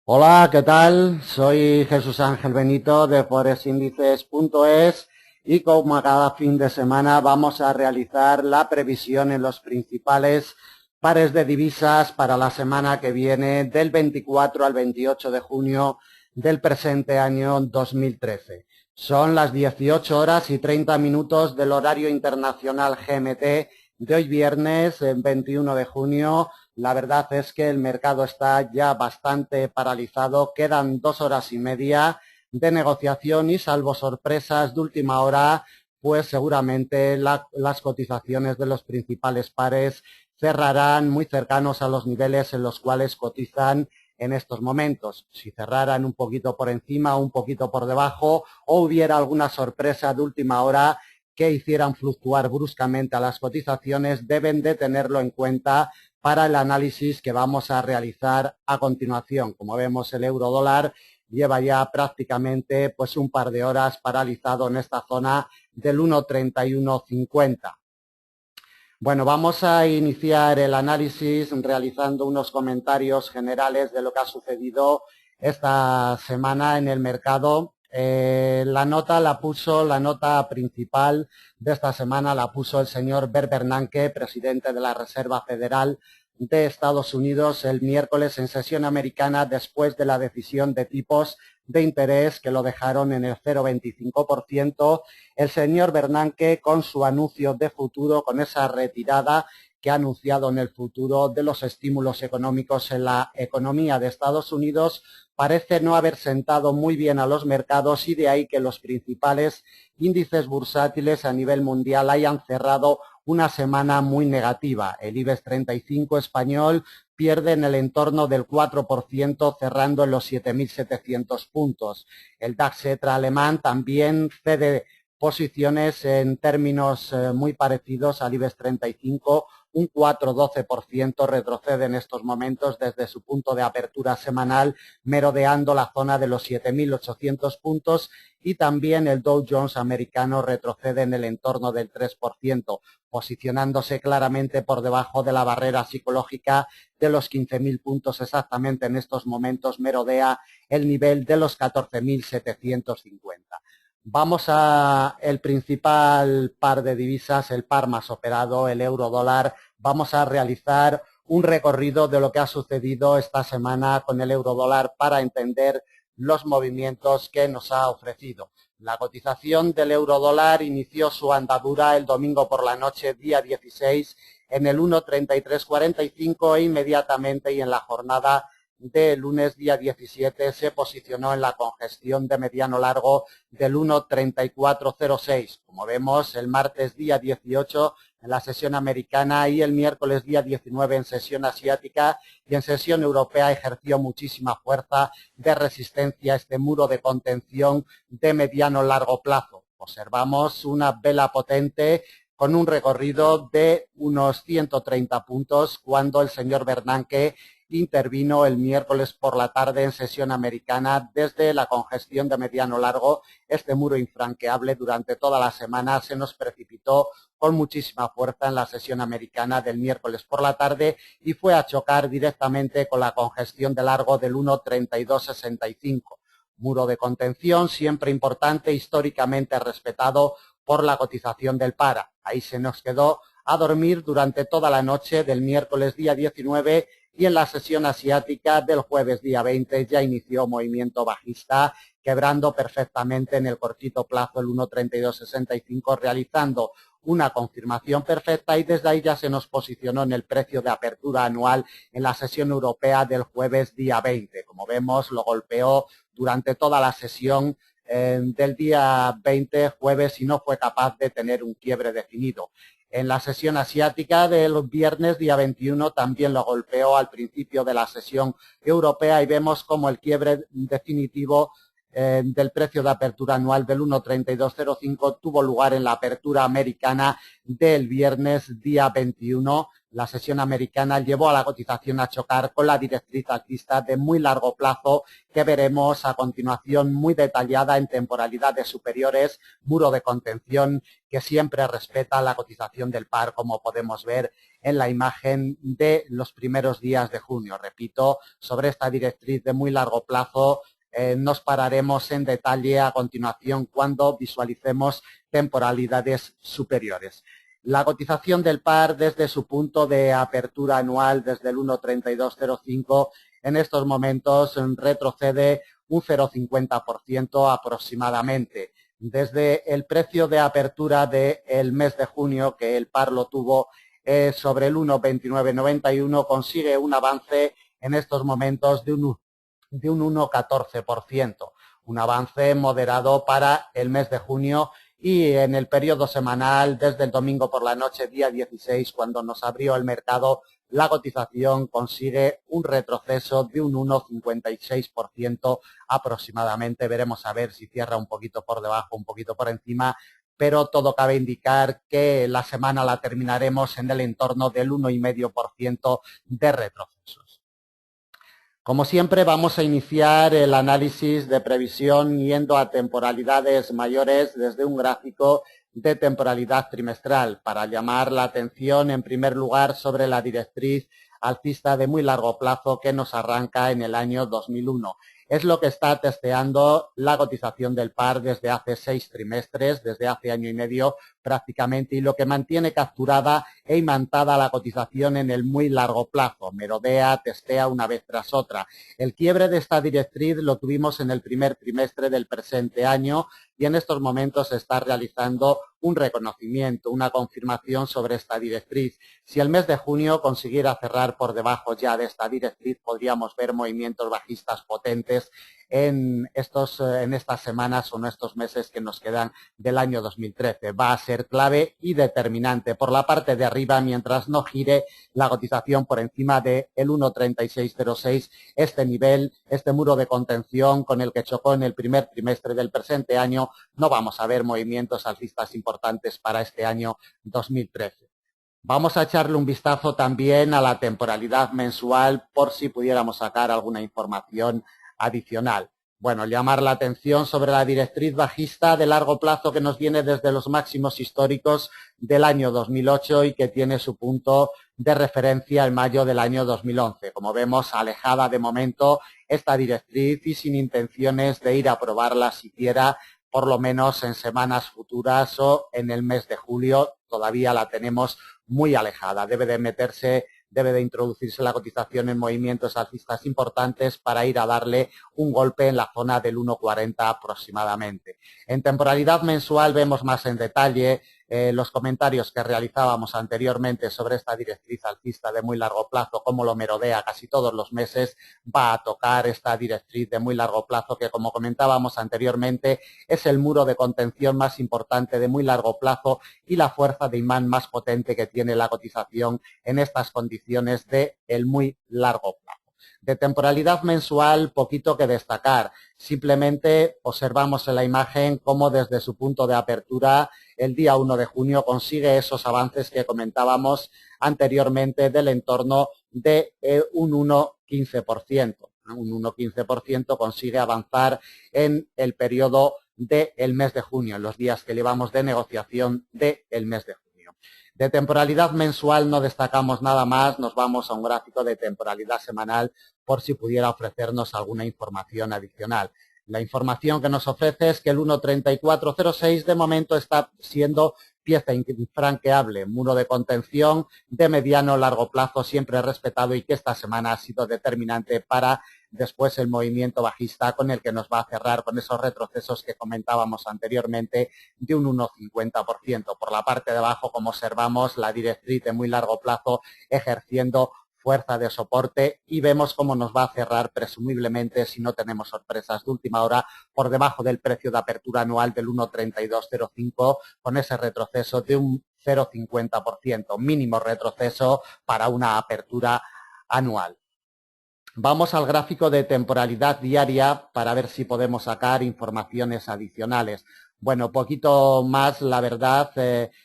Hola, ¿qué tal? Soy Jesús Ángel Benito de forexiindices.es y como cada fin de semana vamos a realizar la previsión en los principales pares de divisas para la semana que viene del 24 al 28 de junio del presente año 2013. Son las 18 horas y 30 minutos del horario internacional GMT de hoy viernes 21 de junio. La verdad es que el mercado está ya bastante paralizado, quedan 2 horas y media de negociación y salvo sorpresas de última hora, pues seguramente las cotizaciones de los principales pares cerrarán muy cercanos a los niveles en los cuales cotizan en estos momentos. Si cerraran un poquito por encima o un poquito por debajo o hubiera alguna sorpresa de última hora que hicieran fluctuar bruscamente a las cotizaciones, deben de tenerlo en cuenta para el análisis que vamos a realizar a continuación. Como vemos, el euro dólar lleva ya prácticamente pues un par de horas paralizado en esta zona del 1,3150. Bueno, vamos a iniciar el análisis realizando unos comentarios generales de lo que ha sucedido esta semana en el mercado. La nota principal de esta semana la puso el señor Bert Bernanke, presidente de la Reserva Federal de Estados Unidos, el miércoles en sesión americana después de la decisión de tipos de interés que lo dejaron en el 0,25%. El señor Bernanke, con su anuncio de futuro, con esa retirada que ha anunciado en el futuro de los estímulos económicos en la economía de Estados Unidos, parece no haber sentado muy bien a los mercados y de ahí que los principales índices bursátiles a nivel mundial hayan cerrado una semana muy negativa. El IBEX 35 español pierde en el entorno del 4%, cerrando en los 7.700 puntos. El DAX alemán también cede posiciones en términos muy parecidos al IBEX 35, un 4,12% retrocede en estos momentos desde su punto de apertura semanal, merodeando la zona de los 7.800 puntos, y también el Dow Jones americano retrocede en el entorno del 3%, posicionándose claramente por debajo de la barrera psicológica de los 15.000 puntos. Exactamente en estos momentos merodea el nivel de los 14.750. Vamos a el principal par de divisas, el par más operado, el euro dólar. Vamos a realizar un recorrido de lo que ha sucedido esta semana con el euro dólar para entender los movimientos que nos ha ofrecido. La cotización del euro dólar inició su andadura el domingo por la noche, día 16, en el 1,3345 e inmediatamente y en la jornada de lunes día 17 se posicionó en la congestión de mediano largo del 1,3406. Como vemos, el martes día 18 en la sesión americana y el miércoles día 19 en sesión asiática y en sesión europea ejerció muchísima fuerza de resistencia a este muro de contención de mediano largo plazo. Observamos una vela potente con un recorrido de unos 130 puntos cuando el señor Bernanke intervino el miércoles por la tarde en sesión americana desde la congestión de mediano largo. Este muro infranqueable durante toda la semana se nos precipitó con muchísima fuerza en la sesión americana del miércoles por la tarde y fue a chocar directamente con la congestión de largo del 1,3265. Muro de contención siempre importante, históricamente respetado por la cotización del PAR. Ahí se nos quedó a dormir durante toda la noche del miércoles día 19 y en la sesión asiática del jueves día 20 ya inició movimiento bajista, quebrando perfectamente en el cortito plazo el 1,3265, realizando una confirmación perfecta y desde ahí ya se nos posicionó en el precio de apertura anual en la sesión europea del jueves día 20. Como vemos, lo golpeó durante toda la sesión del día 20, jueves, y no fue capaz de tener un quiebre definido. En la sesión asiática del viernes día 21 también lo golpeó al principio de la sesión europea y vemos como el quiebre definitivo del precio de apertura anual del 1,3205 tuvo lugar en la apertura americana del viernes día 21. La sesión americana llevó a la cotización a chocar con la directriz alcista de muy largo plazo que veremos a continuación muy detallada en temporalidades superiores, muro de contención que siempre respeta la cotización del par, como podemos ver en la imagen de los primeros días de junio. Repito, sobre esta directriz de muy largo plazo nos pararemos en detalle a continuación cuando visualicemos temporalidades superiores. La cotización del par desde su punto de apertura anual, desde el 1,3205, en estos momentos retrocede un 0,50% aproximadamente. Desde el precio de apertura del mes de junio, que el par lo tuvo sobre el 1,2991, consigue un avance en estos momentos de un 1,14%, un avance moderado para el mes de junio, y en el periodo semanal, desde el domingo por la noche, día 16, cuando nos abrió el mercado, la cotización consigue un retroceso de un 1,56% aproximadamente. Veremos a ver si cierra un poquito por debajo, un poquito por encima, pero todo cabe indicar que la semana la terminaremos en el entorno del 1,5% de retrocesos. Como siempre, vamos a iniciar el análisis de previsión yendo a temporalidades mayores desde un gráfico de temporalidad trimestral, para llamar la atención en primer lugar sobre la directriz alcista de muy largo plazo que nos arranca en el año 2001. Es lo que está testeando la cotización del par desde hace 6 trimestres, desde hace año y medio prácticamente, y lo que mantiene capturada e imantada la cotización en el muy largo plazo. Merodea, testea una vez tras otra. El quiebre de esta directriz lo tuvimos en el primer trimestre del presente año, y en estos momentos se está realizando un reconocimiento, una confirmación sobre esta directriz. Si el mes de junio consiguiera cerrar por debajo ya de esta directriz, podríamos ver movimientos bajistas potentes en estas semanas o en estos meses que nos quedan del año 2013. Va a ser clave y determinante por la parte de arriba, mientras no gire la cotización por encima del 1,3606, este nivel, este muro de contención con el que chocó en el primer trimestre del presente año. No vamos a ver movimientos alcistas importantes para este año 2013. Vamos a echarle un vistazo también a la temporalidad mensual por si pudiéramos sacar alguna información adicional. Bueno, llamar la atención sobre la directriz bajista de largo plazo que nos viene desde los máximos históricos del año 2008 y que tiene su punto de referencia en mayo del año 2011. Como vemos, alejada de momento esta directriz y sin intenciones de ir a probarla siquiera, por lo menos en semanas futuras o en el mes de julio. Todavía la tenemos muy alejada. Debe de introducirse la cotización en movimientos alcistas importantes para ir a darle un golpe en la zona del 1,40 aproximadamente. En temporalidad mensual vemos más en detalle los comentarios que realizábamos anteriormente sobre esta directriz alcista de muy largo plazo, como lo merodea casi todos los meses. Va a tocar esta directriz de muy largo plazo que, como comentábamos anteriormente, es el muro de contención más importante de muy largo plazo y la fuerza de imán más potente que tiene la cotización en estas condiciones de el muy largo plazo. De temporalidad mensual, poquito que destacar. Simplemente observamos en la imagen cómo desde su punto de apertura el día 1 de junio consigue esos avances que comentábamos anteriormente del entorno de un 1,15%. Un 1,15% consigue avanzar en el periodo del mes de junio, en los días que llevamos de negociación del mes de junio. De temporalidad mensual no destacamos nada más, nos vamos a un gráfico de temporalidad semanal por si pudiera ofrecernos alguna información adicional. La información que nos ofrece es que el 1,3406 de momento está siendo pieza infranqueable, muro de contención de mediano o largo plazo siempre respetado y que esta semana ha sido determinante para después el movimiento bajista con el que nos va a cerrar con esos retrocesos que comentábamos anteriormente de un 1,50%. Por la parte de abajo, como observamos, la directriz de muy largo plazo ejerciendo fuerza de soporte y vemos cómo nos va a cerrar presumiblemente, si no tenemos sorpresas de última hora, por debajo del precio de apertura anual del 1,3205 con ese retroceso de un 0,50%, mínimo retroceso para una apertura anual. Vamos al gráfico de temporalidad diaria para ver si podemos sacar informaciones adicionales. Bueno, poquito más, la verdad,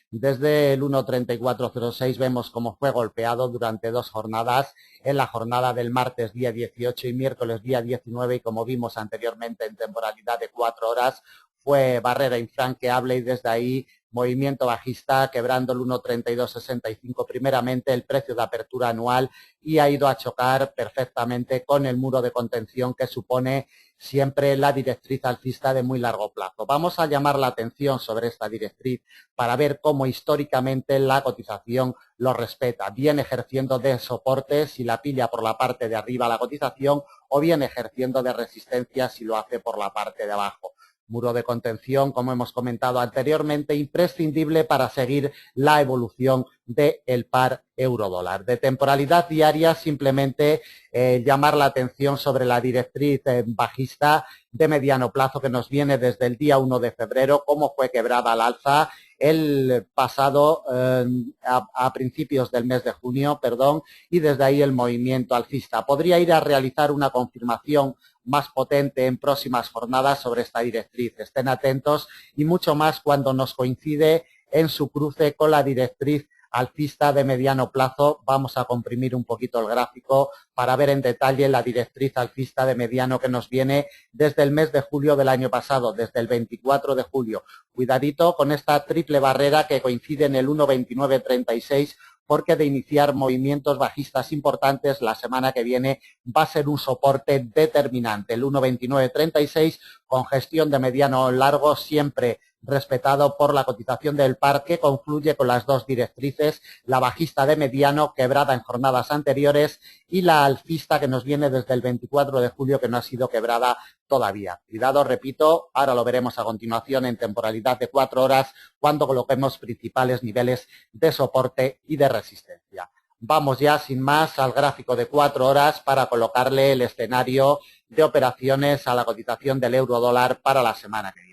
desde el 1,3406 vemos cómo fue golpeado durante 2 jornadas, en la jornada del martes día 18 y miércoles día 19, y como vimos anteriormente en temporalidad de 4 horas, fue barrera infranqueable y desde ahí movimiento bajista quebrando el 1.3265 primeramente el precio de apertura anual y ha ido a chocar perfectamente con el muro de contención que supone siempre la directriz alcista de muy largo plazo. Vamos a llamar la atención sobre esta directriz para ver cómo históricamente la cotización lo respeta, bien ejerciendo de soporte si la pilla por la parte de arriba la cotización o bien ejerciendo de resistencia si lo hace por la parte de abajo. Muro de contención, como hemos comentado anteriormente, imprescindible para seguir la evolución del par euro-dólar. De temporalidad diaria, simplemente llamar la atención sobre la directriz bajista de mediano plazo que nos viene desde el día 1 de febrero, cómo fue quebrada al alza el pasado a principios del mes de junio, y desde ahí el movimiento alcista. Podría ir a realizar una confirmación más potente en próximas jornadas sobre esta directriz. Estén atentos y mucho más cuando nos coincide en su cruce con la directriz alcista de mediano plazo. Vamos a comprimir un poquito el gráfico para ver en detalle la directriz alcista de mediano que nos viene desde el mes de julio del año pasado, desde el 24 de julio. Cuidadito con esta triple barrera que coincide en el 1.2936, porque de iniciar movimientos bajistas importantes la semana que viene va a ser un soporte determinante. El 1.2936 con gestión de mediano largo siempre respetado por la cotización del par que confluye con las dos directrices, la bajista de mediano quebrada en jornadas anteriores y la alcista que nos viene desde el 24 de julio que no ha sido quebrada todavía. Cuidado, repito, ahora lo veremos a continuación en temporalidad de 4 horas cuando coloquemos principales niveles de soporte y de resistencia. Vamos ya sin más al gráfico de 4 horas para colocarle el escenario de operaciones a la cotización del euro dólar para la semana que viene.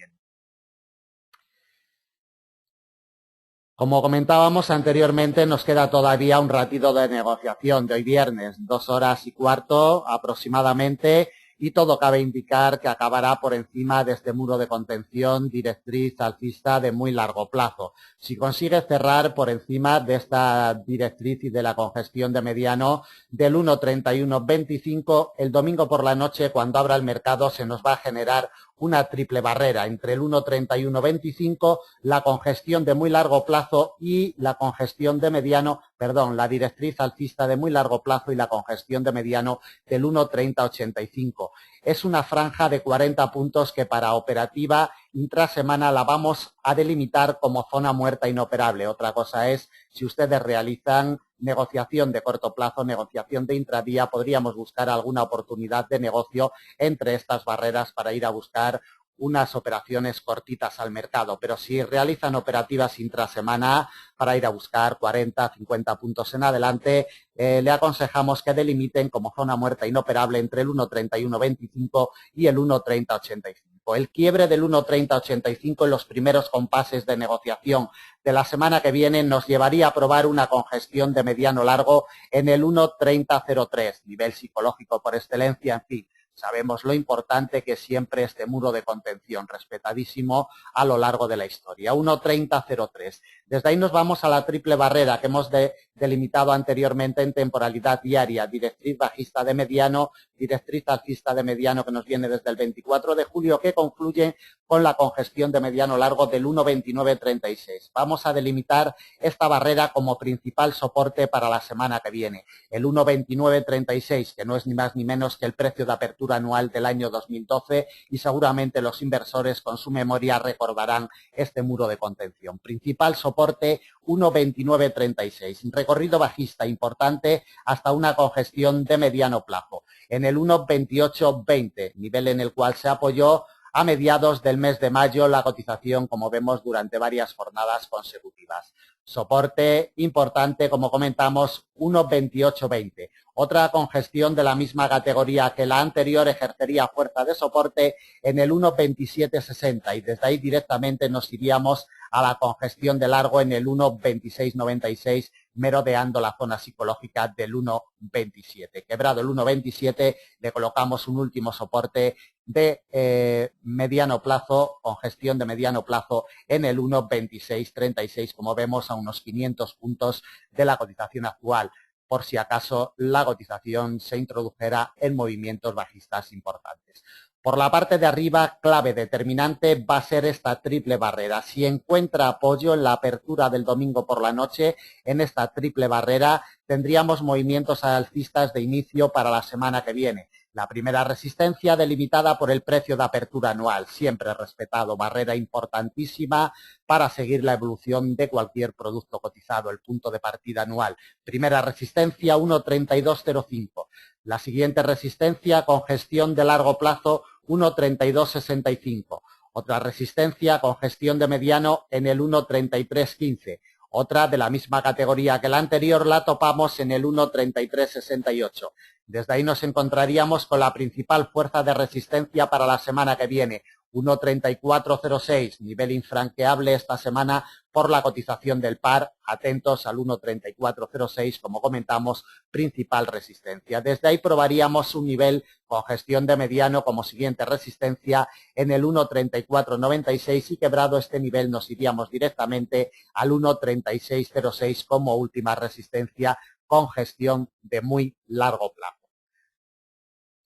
Como comentábamos anteriormente, nos queda todavía un ratito de negociación de hoy viernes, 2 horas y cuarto aproximadamente, y todo cabe indicar que acabará por encima de este muro de contención directriz alcista de muy largo plazo. Si consigue cerrar por encima de esta directriz y de la congestión de mediano del 1.3125, el domingo por la noche, cuando abra el mercado, se nos va a generar una triple barrera entre el 1.3125, la congestión de muy largo plazo y la congestión de mediano, la directriz alcista de muy largo plazo y la congestión de mediano del 1.3085. Es una franja de 40 puntos que para operativa intrasemana la vamos a delimitar como zona muerta inoperable. Otra cosa es si ustedes realizan negociación de corto plazo, negociación de intradía, podríamos buscar alguna oportunidad de negocio entre estas barreras para ir a buscar unas operaciones cortitas al mercado, pero si realizan operativas intrasemana para ir a buscar 40, 50 puntos en adelante, le aconsejamos que delimiten como zona muerta inoperable entre el 1.3125 y el 1.3085. El quiebre del 1.3085 en los primeros compases de negociación de la semana que viene nos llevaría a probar una congestión de mediano largo en el 1.3003, nivel psicológico por excelencia, en fin. Sabemos lo importante que es siempre este muro de contención, respetadísimo a lo largo de la historia. 1.3003. Desde ahí nos vamos a la triple barrera que hemos delimitado anteriormente en temporalidad diaria. Directriz bajista de mediano, directriz alcista de mediano que nos viene desde el 24 de julio que concluye con la congestión de mediano largo del 1.2936. Vamos a delimitar esta barrera como principal soporte para la semana que viene. El 1.2936, que no es ni más ni menos que el precio de apertura anual del año 2012 y seguramente los inversores con su memoria recordarán este muro de contención. Principal soporte 1.2936. Recorrido bajista importante hasta una congestión de mediano plazo. En el 1.2820, nivel en el cual se apoyó a mediados del mes de mayo la cotización, como vemos, durante varias jornadas consecutivas. Soporte importante, como comentamos, 1.2820. Otra congestión de la misma categoría que la anterior ejercería fuerza de soporte en el 1.2760 y desde ahí directamente nos iríamos a la congestión de largo en el 1.2696, merodeando la zona psicológica del 1.27. Quebrado el 1.27, le colocamos un último soporte de mediano plazo, congestión de mediano plazo en el 1.2636, como vemos, a unos 500 puntos de la cotización actual, por si acaso la cotización se introdujera en movimientos bajistas importantes. Por la parte de arriba, clave determinante va a ser esta triple barrera. Si encuentra apoyo en la apertura del domingo por la noche, en esta triple barrera, tendríamos movimientos alcistas de inicio para la semana que viene. La primera resistencia delimitada por el precio de apertura anual, siempre respetado, barrera importantísima para seguir la evolución de cualquier producto cotizado, el punto de partida anual. Primera resistencia 1.3205. La siguiente resistencia con gestión de largo plazo 1.3265. Otra resistencia con gestión de mediano en el 1.3315. Otra de la misma categoría que la anterior la topamos en el 1.3368. Desde ahí nos encontraríamos con la principal fuerza de resistencia para la semana que viene, 1.3406, nivel infranqueable esta semana por la cotización del par. Atentos al 1.3406, como comentamos, principal resistencia. Desde ahí probaríamos un nivel con gestión de mediano como siguiente resistencia en el 1.3496 y quebrado este nivel nos iríamos directamente al 1.3606 como última resistencia con gestión de muy largo plazo.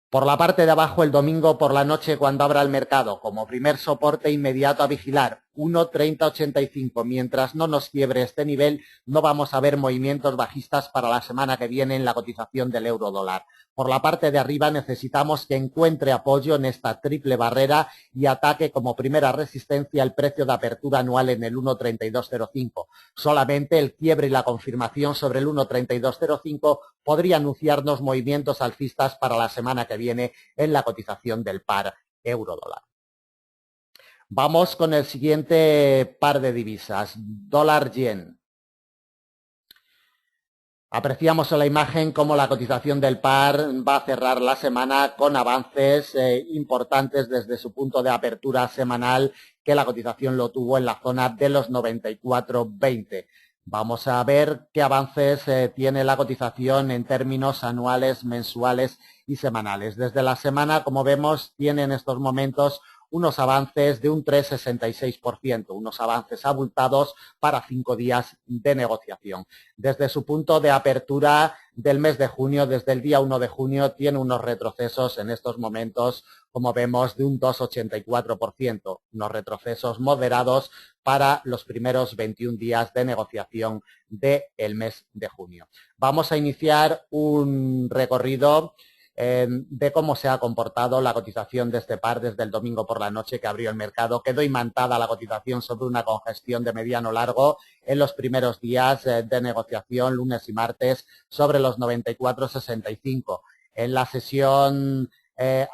Por la parte de abajo, el domingo por la noche cuando abra el mercado, como primer soporte inmediato a vigilar, 1.3085. Mientras no nos quiebre este nivel, no vamos a ver movimientos bajistas para la semana que viene en la cotización del euro dólar. Por la parte de arriba necesitamos que encuentre apoyo en esta triple barrera y ataque como primera resistencia el precio de apertura anual en el 1.3205. Solamente el quiebre y la confirmación sobre el 1.3205 podría anunciarnos movimientos alcistas para la semana que viene en la cotización del par euro-dólar. Vamos con el siguiente par de divisas, dólar-yen. Apreciamos en la imagen cómo la cotización del par va a cerrar la semana con avances importantes desde su punto de apertura semanal, que la cotización lo tuvo en la zona de los 94.20. Vamos a ver qué avances tiene la cotización en términos anuales, mensuales y semanales. Desde la semana, como vemos, tiene en estos momentos unos avances de un 3,66%, unos avances abultados para 5 días de negociación. Desde su punto de apertura del mes de junio, desde el día 1 de junio, tiene unos retrocesos en estos momentos, como vemos, de un 2,84%, unos retrocesos moderados para los primeros 21 días de negociación del mes de junio. Vamos a iniciar un recorrido de cómo se ha comportado la cotización de este par desde el domingo por la noche que abrió el mercado. Quedó imantada la cotización sobre una congestión de mediano largo en los primeros días de negociación, lunes y martes, sobre los 94,65. En la sesión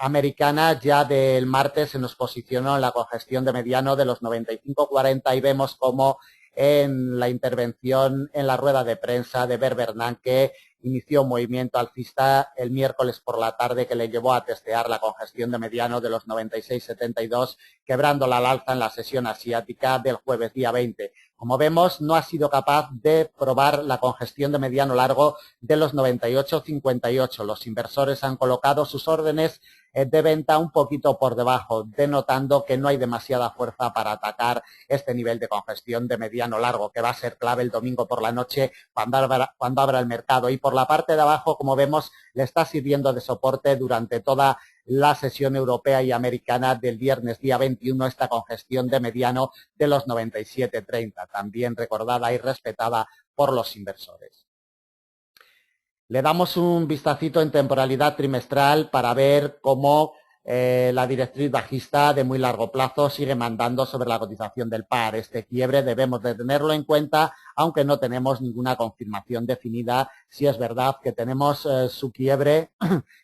americana ya del martes se nos posicionó en la congestión de mediano de los 95,40 y vemos cómo en la intervención en la rueda de prensa de Bert Bernanke inició un movimiento alcista el miércoles por la tarde que le llevó a testear la congestión de mediano de los 96,72, quebrándola al alza en la sesión asiática del jueves día 20. Como vemos, no ha sido capaz de probar la congestión de mediano largo de los 98,58. Los inversores han colocado sus órdenes de venta un poquito por debajo, denotando que no hay demasiada fuerza para atacar este nivel de congestión de mediano largo, que va a ser clave el domingo por la noche cuando abra el mercado. Y por la parte de abajo, como vemos, le está sirviendo de soporte durante toda la sesión europea y americana del viernes día 21, esta congestión de mediano de los 97,30, también recordada y respetada por los inversores. Le damos un vistacito en temporalidad trimestral para ver cómo la directriz bajista de muy largo plazo sigue mandando sobre la cotización del par. Este quiebre debemos de tenerlo en cuenta, aunque no tenemos ninguna confirmación definida. Si es verdad que tenemos su quiebre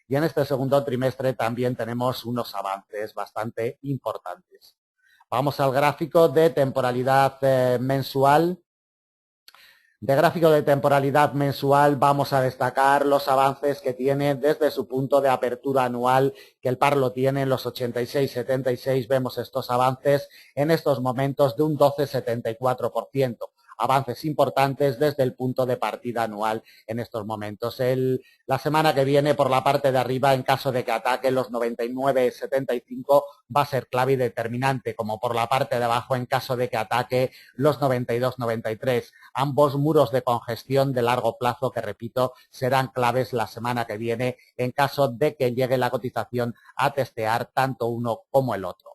y en este segundo trimestre también tenemos unos avances bastante importantes. Vamos al gráfico de temporalidad mensual. De gráfico de temporalidad mensual vamos a destacar los avances que tiene desde su punto de apertura anual, que el par lo tiene en los 86,76. Vemos estos avances en estos momentos de un 12,74%. avances importantes desde el punto de partida anual en estos momentos. La semana que viene, por la parte de arriba, en caso de que ataque los 99,75, va a ser clave y determinante, como por la parte de abajo en caso de que ataque los 92,93. Ambos muros de congestión de largo plazo que, repito, serán claves la semana que viene en caso de que llegue la cotización a testear tanto uno como el otro.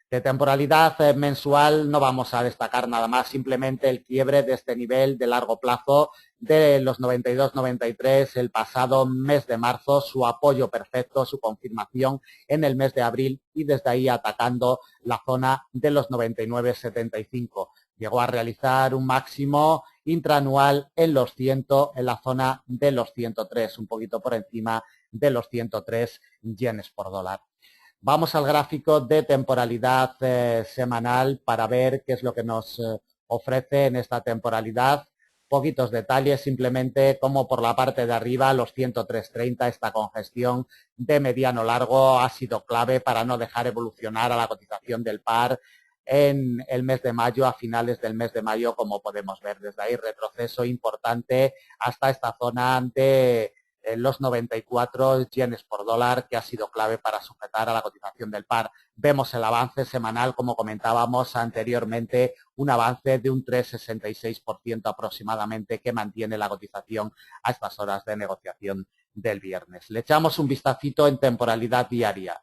De temporalidad mensual no vamos a destacar nada más, simplemente el quiebre de este nivel de largo plazo de los 92,93 el pasado mes de marzo, su apoyo perfecto, su confirmación en el mes de abril y desde ahí atacando la zona de los 99,75. Llegó a realizar un máximo intraanual en los 100, en la zona de los 103, un poquito por encima de los 103 yenes por dólar. Vamos al gráfico de temporalidad semanal para ver qué es lo que nos ofrece en esta temporalidad. Poquitos detalles, simplemente como por la parte de arriba, los 103,30, esta congestión de mediano largo ha sido clave para no dejar evolucionar a la cotización del par en el mes de mayo, a finales del mes de mayo, como podemos ver. Desde ahí retroceso importante hasta esta zona de los 94 yenes por dólar, que ha sido clave para sujetar a la cotización del par. Vemos el avance semanal, como comentábamos anteriormente, un avance de un 3,66% aproximadamente que mantiene la cotización a estas horas de negociación del viernes. Le echamos un vistacito en temporalidad diaria.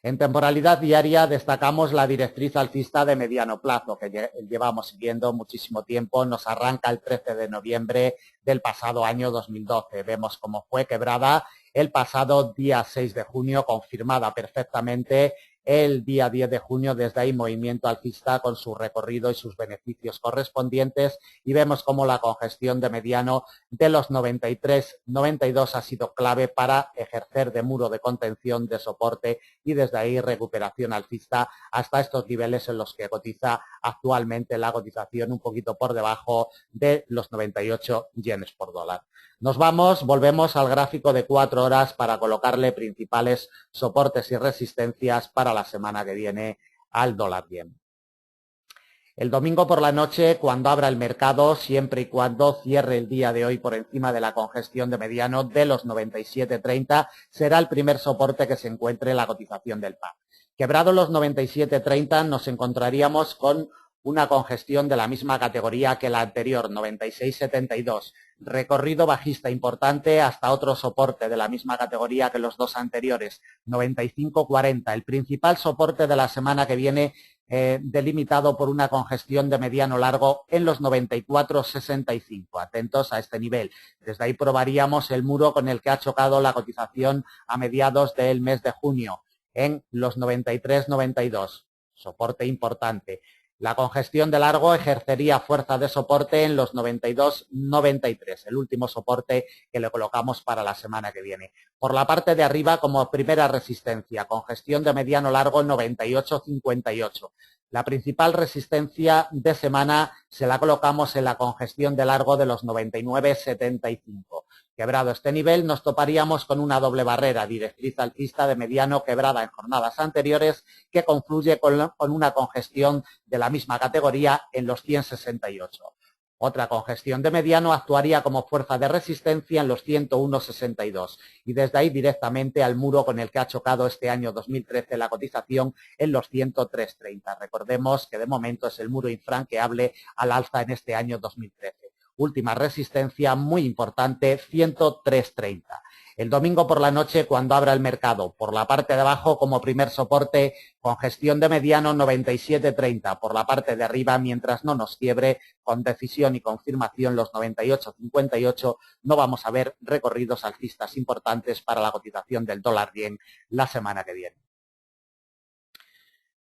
En temporalidad diaria destacamos la directriz alcista de mediano plazo que llevamos siguiendo muchísimo tiempo. Nos arranca el 13 de noviembre del pasado año 2012. Vemos cómo fue quebrada el pasado día 6 de junio, confirmada perfectamente el día 10 de junio, desde ahí movimiento alcista con su recorrido y sus beneficios correspondientes, y vemos cómo la congestión de mediano de los 93-92 ha sido clave para ejercer de muro de contención, de soporte, y desde ahí recuperación alcista hasta estos niveles en los que cotiza actualmente la cotización un poquito por debajo de los 98 yenes por dólar. Volvemos al gráfico de 4 horas para colocarle principales soportes y resistencias para la semana que viene al dólar yen. El domingo por la noche, cuando abra el mercado, siempre y cuando cierre el día de hoy por encima de la congestión de mediano de los 97,30, será el primer soporte que se encuentre en la cotización del par. Quebrado los 97,30, nos encontraríamos con una congestión de la misma categoría que la anterior, 96,72. Recorrido bajista importante hasta otro soporte de la misma categoría que los dos anteriores, 95,40. El principal soporte de la semana que viene delimitado por una congestión de mediano largo en los 94,65. Atentos a este nivel. Desde ahí probaríamos el muro con el que ha chocado la cotización a mediados del mes de junio en los 93,92. Soporte importante. La congestión de largo ejercería fuerza de soporte en los 92,93, el último soporte que le colocamos para la semana que viene. Por la parte de arriba, como primera resistencia, congestión de mediano largo 98,58. La principal resistencia de semana se la colocamos en la congestión de largo de los 99,75. Quebrado este nivel, nos toparíamos con una doble barrera, directriz alcista de mediano quebrada en jornadas anteriores, que confluye con una congestión de la misma categoría en los 100,68. Otra congestión de mediano actuaría como fuerza de resistencia en los 101,62 y desde ahí directamente al muro con el que ha chocado este año 2013 la cotización en los 103,30. Recordemos que de momento es el muro infranqueable al alza en este año 2013. Última resistencia muy importante, 103,30. El domingo por la noche, cuando abra el mercado, por la parte de abajo como primer soporte, congestión de mediano 97,30. Por la parte de arriba, mientras no nos quiebre, con decisión y confirmación los 98,58, no vamos a ver recorridos alcistas importantes para la cotización del dólar yen la semana que viene.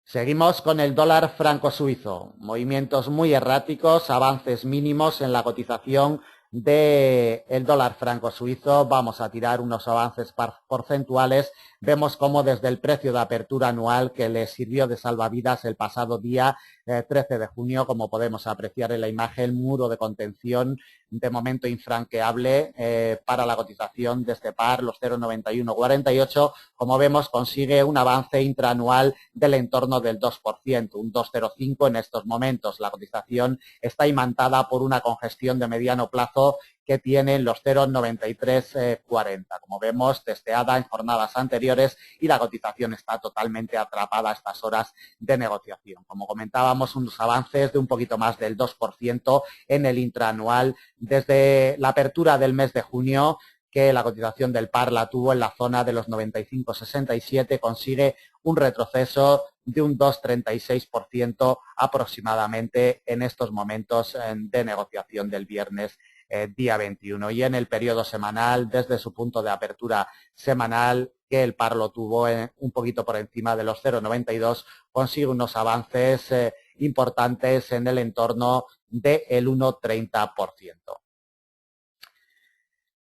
Seguimos con el dólar franco suizo. Movimientos muy erráticos, avances mínimos en la cotización del dólar franco suizo, vamos a tirar unos avances porcentuales. Vemos cómo desde el precio de apertura anual que le sirvió de salvavidas el pasado día 13 de junio, como podemos apreciar en la imagen, muro de contención de momento infranqueable para la cotización de este par, los 0,9148, como vemos consigue un avance intraanual del entorno del 2%, un 2,05 en estos momentos. La cotización está imantada por una congestión de mediano plazo que tienen los 0,9340. Como vemos, testeada en jornadas anteriores y la cotización está totalmente atrapada a estas horas de negociación. Como comentábamos, unos avances de un poquito más del 2% en el intraanual desde la apertura del mes de junio, que la cotización del par la tuvo en la zona de los 95,67, consigue un retroceso de un 2,36% aproximadamente en estos momentos de negociación del viernes día 21. Y en el periodo semanal, desde su punto de apertura semanal, que el par lo tuvo un poquito por encima de los 0,92, consigue unos avances importantes en el entorno del 1,30%.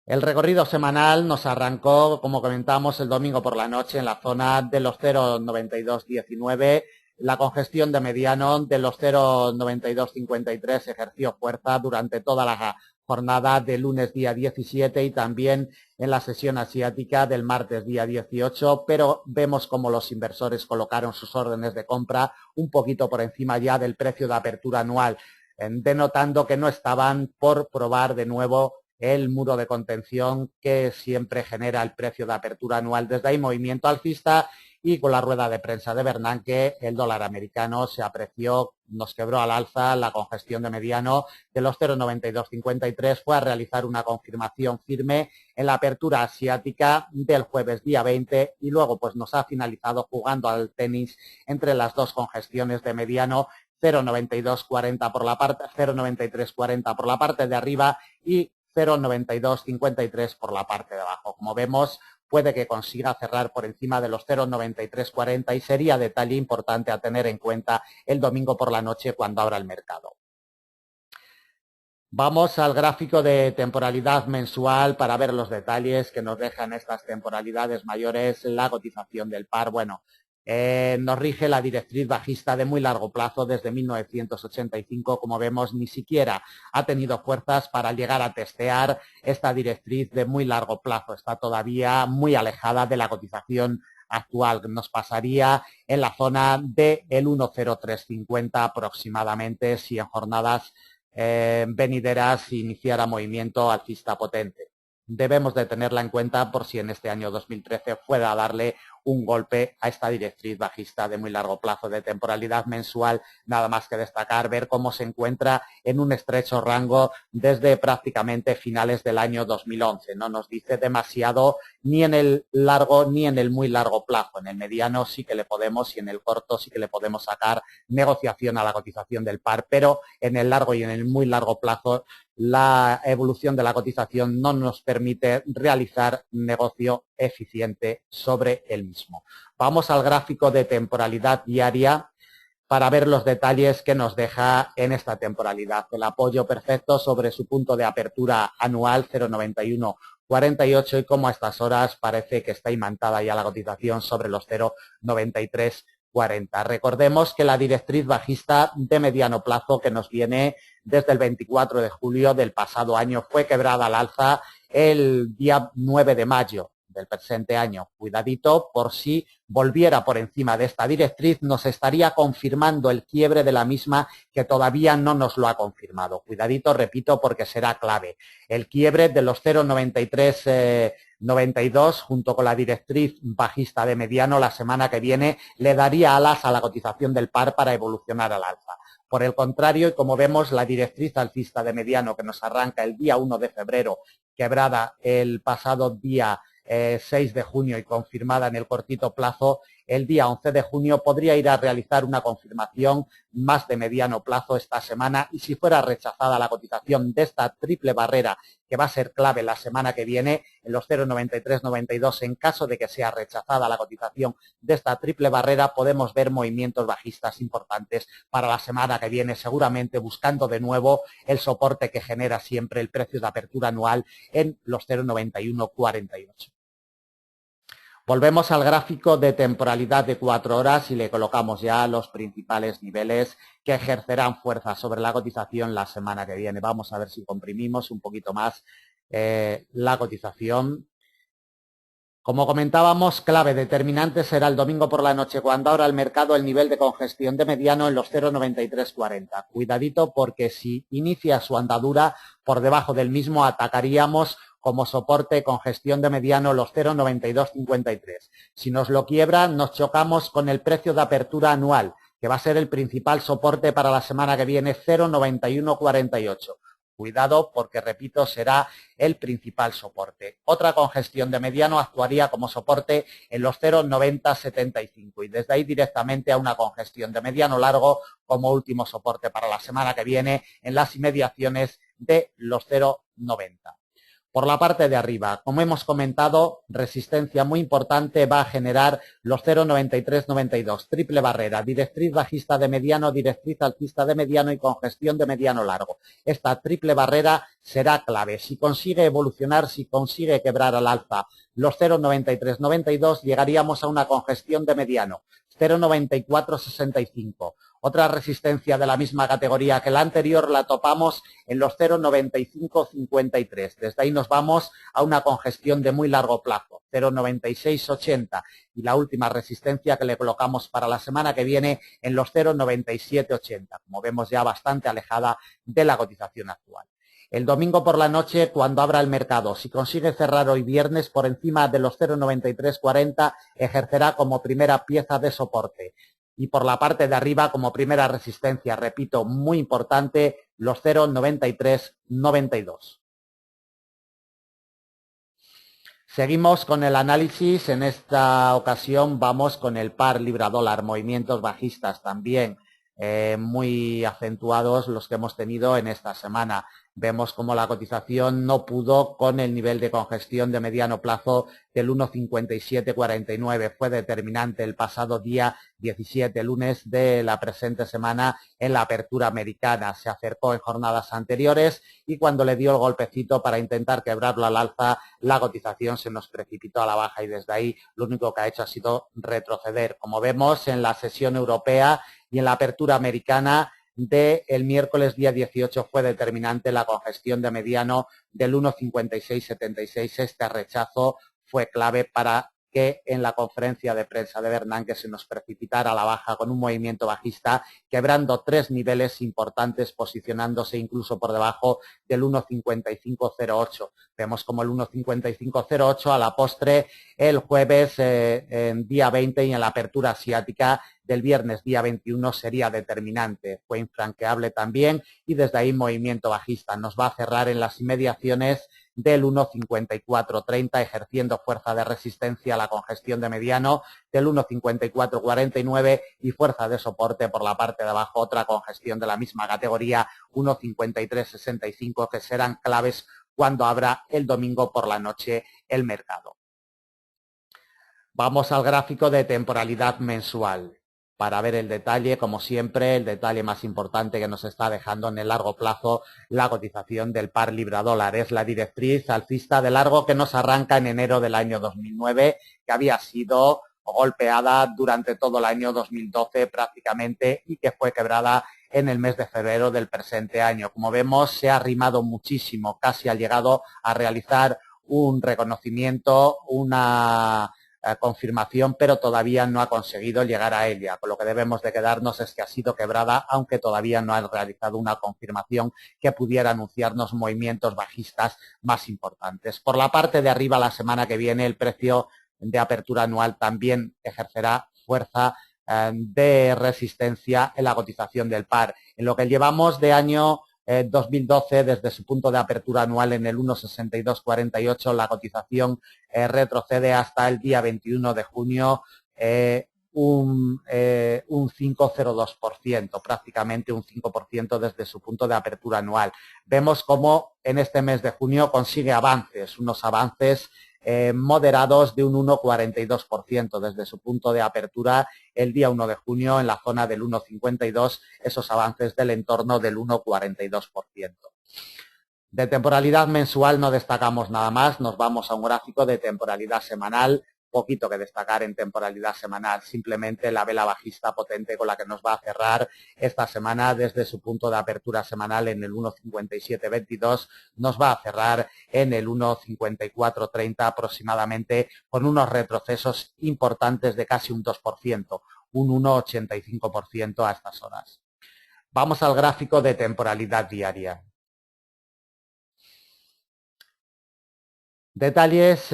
El recorrido semanal nos arrancó, como comentamos, el domingo por la noche en la zona de los 0,9219. La congestión de mediano de los 0,9253 ejerció fuerza durante toda la jornada de lunes día 17 y también en la sesión asiática del martes día 18, pero vemos como los inversores colocaron sus órdenes de compra un poquito por encima ya del precio de apertura anual, denotando que no estaban por probar de nuevo el muro de contención que siempre genera el precio de apertura anual. Desde ahí movimiento alcista y con la rueda de prensa de Bernanke el dólar americano se apreció, nos quebró al alza la congestión de mediano de los 0,9253, fue a realizar una confirmación firme en la apertura asiática del jueves día 20 y luego pues nos ha finalizado jugando al tenis entre las dos congestiones de mediano, 0,9240 por la parte, 0,9340 por la parte de arriba y 0,9253 por la parte de abajo. Como vemos, puede que consiga cerrar por encima de los 0,9340 y sería detalle importante a tener en cuenta el domingo por la noche cuando abra el mercado. Vamos al gráfico de temporalidad mensual para ver los detalles que nos dejan estas temporalidades mayores, la cotización del par. Bueno, nos rige la directriz bajista de muy largo plazo desde 1985. Como vemos, ni siquiera ha tenido fuerzas para llegar a testear esta directriz de muy largo plazo. Está todavía muy alejada de la cotización actual. Nos pasaría en la zona del 1,0350 aproximadamente si en jornadas venideras iniciara movimiento alcista potente. Debemos de tenerla en cuenta por si en este año 2013 pueda darle un golpe a esta directriz bajista de muy largo plazo. De temporalidad mensual, nada más que destacar, ver cómo se encuentra en un estrecho rango desde prácticamente finales del año 2011. No nos dice demasiado ni en el largo ni en el muy largo plazo. En el mediano sí que le podemos y en el corto sí que le podemos sacar negociación a la cotización del par, pero en el largo y en el muy largo plazo la evolución de la cotización no nos permite realizar negocio eficiente sobre el mismo. Vamos al gráfico de temporalidad diaria para ver los detalles que nos deja en esta temporalidad. El apoyo perfecto sobre su punto de apertura anual 0,9148 y como a estas horas parece que está imantada ya la cotización sobre los 0,9340. Recordemos que la directriz bajista de mediano plazo que nos viene desde el 24 de julio del pasado año fue quebrada al alza el día 9 de mayo del presente año. Cuidadito, por si volviera por encima de esta directriz, nos estaría confirmando el quiebre de la misma que todavía no nos lo ha confirmado. Cuidadito, repito, porque será clave. El quiebre de los 0,9392 junto con la directriz bajista de mediano la semana que viene le daría alas a la cotización del par para evolucionar al alza. Por el contrario, y como vemos, la directriz alcista de mediano que nos arranca el día 1 de febrero, quebrada el pasado día 6 de junio y confirmada en el cortito plazo, el día 11 de junio, podría ir a realizar una confirmación más de mediano plazo esta semana, y si fuera rechazada la cotización de esta triple barrera, que va a ser clave la semana que viene, en los 0,9392, en caso de que sea rechazada la cotización de esta triple barrera, podemos ver movimientos bajistas importantes para la semana que viene, seguramente buscando de nuevo el soporte que genera siempre el precio de apertura anual en los 0,9148. Volvemos al gráfico de temporalidad de 4 horas y le colocamos ya los principales niveles que ejercerán fuerza sobre la cotización la semana que viene. Vamos a ver si comprimimos un poquito más la cotización. Como comentábamos, clave determinante será el domingo por la noche, cuando abra el mercado, el nivel de congestión de mediano en los 0,9340. Cuidadito, porque si inicia su andadura por debajo del mismo, atacaríamos como soporte congestión de mediano los 0,9253. Si nos lo quiebra, nos chocamos con el precio de apertura anual, que va a ser el principal soporte para la semana que viene, 0,9148. Cuidado, porque, repito, será el principal soporte. Otra congestión de mediano actuaría como soporte en los 0,9075 y desde ahí directamente a una congestión de mediano largo como último soporte para la semana que viene en las inmediaciones de los 0,90. Por la parte de arriba, como hemos comentado, resistencia muy importante va a generar los 0,9392, triple barrera, directriz bajista de mediano, directriz alcista de mediano y congestión de mediano largo. Esta triple barrera será clave. Si consigue evolucionar, si consigue quebrar al alza los 0,9392, llegaríamos a una congestión de mediano, 0,9465. Otra resistencia de la misma categoría que la anterior la topamos en los 0,9553. Desde ahí nos vamos a una congestión de muy largo plazo, 0,9680. Y la última resistencia que le colocamos para la semana que viene en los 0,9780. Como vemos, ya bastante alejada de la cotización actual. El domingo por la noche, cuando abra el mercado, si consigue cerrar hoy viernes por encima de los 0,9340, ejercerá como primera pieza de soporte. Y por la parte de arriba, como primera resistencia, repito, muy importante, los 0,9392. Seguimos con el análisis. En esta ocasión vamos con el par libra-dólar, movimientos bajistas también muy acentuados los que hemos tenido en esta semana. Vemos como la cotización no pudo con el nivel de congestión de mediano plazo del 1,5749. Fue determinante el pasado día 17, lunes de la presente semana, en la apertura americana. Se acercó en jornadas anteriores y cuando le dio el golpecito para intentar quebrarlo al alza, la cotización se nos precipitó a la baja y desde ahí lo único que ha hecho ha sido retroceder. Como vemos en la sesión europea y en la apertura americana del miércoles día 18 fue determinante la congestión de mediano del 1,5676. Este rechazo fue clave para que en la conferencia de prensa de Bernanke se nos precipitara a la baja con un movimiento bajista, quebrando tres niveles importantes, posicionándose incluso por debajo del 1,5508. Vemos como el 1,5508 a la postre el jueves en día 20 y en la apertura asiática del viernes día 21 sería determinante. Fue infranqueable también y desde ahí movimiento bajista. Nos va a cerrar en las inmediaciones del 1,5430, ejerciendo fuerza de resistencia a la congestión de mediano del 1,5449 y fuerza de soporte por la parte de abajo, otra congestión de la misma categoría, 1,5365, que serán claves cuando abra el domingo por la noche el mercado. Vamos al gráfico de temporalidad mensual para ver el detalle, como siempre, el detalle más importante que nos está dejando en el largo plazo la cotización del par libra-dólar. Es la directriz alcista de largo que nos arranca en enero del año 2009, que había sido golpeada durante todo el año 2012 prácticamente y que fue quebrada en el mes de febrero del presente año. Como vemos, se ha arrimado muchísimo, casi ha llegado a realizar un reconocimiento, una confirmación, pero todavía no ha conseguido llegar a ella. Con lo que debemos de quedarnos es que ha sido quebrada, aunque todavía no ha realizado una confirmación que pudiera anunciarnos movimientos bajistas más importantes. Por la parte de arriba, la semana que viene, el precio de apertura anual también ejercerá fuerza de resistencia en la cotización del par. En lo que llevamos de año 2012, desde su punto de apertura anual en el 1,6248, la cotización retrocede hasta el día 21 de junio un 5,02%, prácticamente un 5% desde su punto de apertura anual. Vemos cómo en este mes de junio consigue unos avances moderados de un 1,42% desde su punto de apertura el día 1 de junio en la zona del 1,52, esos avances del entorno del 1,42%. De temporalidad mensual no destacamos nada más, nos vamos a un gráfico de temporalidad semanal, poquito que destacar en temporalidad semanal, simplemente la vela bajista potente con la que nos va a cerrar esta semana desde su punto de apertura semanal en el 1,5722, nos va a cerrar en el 1,5430 aproximadamente, con unos retrocesos importantes de casi un 2%, un 1,85% a estas horas. Vamos al gráfico de temporalidad diaria. Detalles